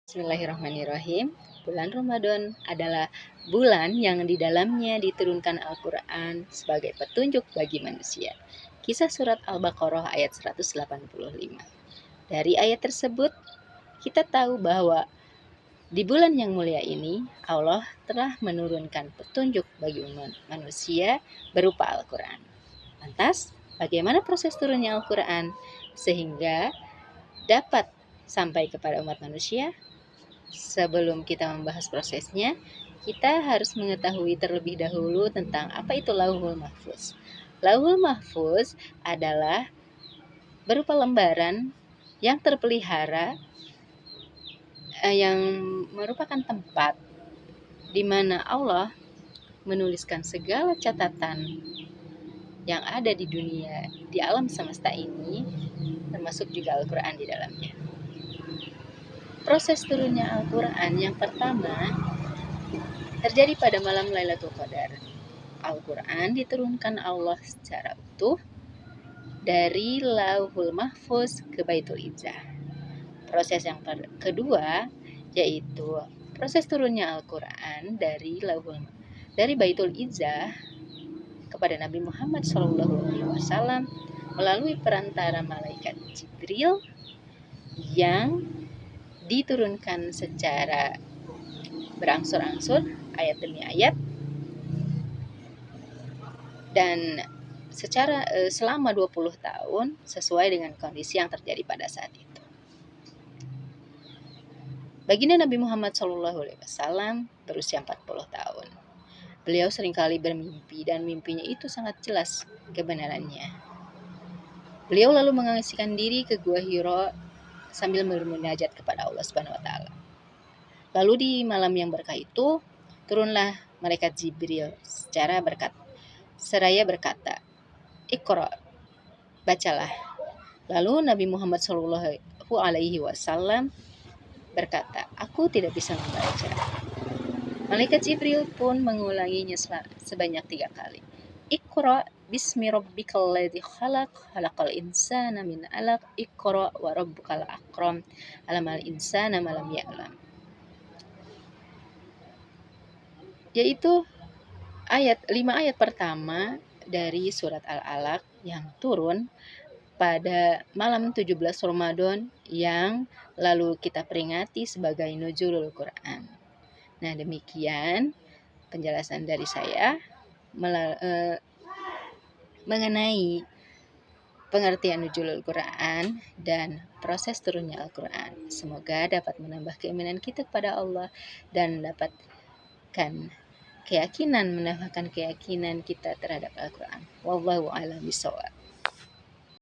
Bismillahirrahmanirrahim. Bulan Ramadan adalah bulan yang di dalamnya diturunkan Al-Quran sebagai petunjuk bagi manusia. Kisah surat Al-Baqarah ayat 185. Dari ayat tersebut, kita tahu bahwa di bulan yang mulia ini, Allah telah menurunkan petunjuk bagi umat manusia berupa Al-Quran. Lantas, bagaimana proses turunnya Al-Quran sehingga dapat sampai kepada umat manusia? Sebelum kita membahas prosesnya, kita harus mengetahui terlebih dahulu tentang apa itu Lauhul Mahfuz. Lauhul Mahfuz adalah berupa lembaran yang terpelihara yang merupakan tempat di mana Allah menuliskan segala catatan yang ada di dunia, di alam semesta ini, termasuk juga Al-Quran di dalamnya. Proses turunnya Al-Quran yang pertama terjadi pada malam Lailatul Qadar. Al-Quran diturunkan Allah secara utuh dari Lauhul Mahfuz ke Baitul Izzah. Proses yang kedua yaitu proses turunnya Al-Quran dari Baitul Izzah kepada Nabi Muhammad SAW melalui perantara malaikat Jibril yang diturunkan secara berangsur-angsur ayat demi ayat dan selama 20 tahun sesuai dengan kondisi yang terjadi pada saat itu. Baginda Nabi Muhammad SAW berusia 40 tahun. Beliau seringkali bermimpi dan mimpinya itu sangat jelas kebenarannya. Beliau lalu mengasihkan diri ke Gua Hiro sambil bermunajat kepada Allah Subhanahu wa taala. Lalu di malam yang berkah itu turunlah malaikat Jibril seraya berkata, "Iqra, bacalah." Lalu Nabi Muhammad SAW berkata, "Aku tidak bisa membaca." Malaikat Jibril pun mengulanginya sebanyak 3 kali. Iqra bismi rabbikal ladzi khalaq, khalaqal insana min 'alaq, Iqra wa rabbukal akram, 'alamal insana ma lam ya'lam. Yaitu 5 ayat pertama dari surat Al-Alaq yang turun pada malam 17 Ramadan yang lalu kita peringati sebagai Nuzulul Quran. Nah, demikian penjelasan dari saya mengenai pengertian Nuzulul Quran dan proses turunnya Al-Quran. Semoga dapat menambah keimanan kita kepada Allah dan menambahkan keyakinan kita terhadap Al-Quran. Wallahu a'lam bishawab.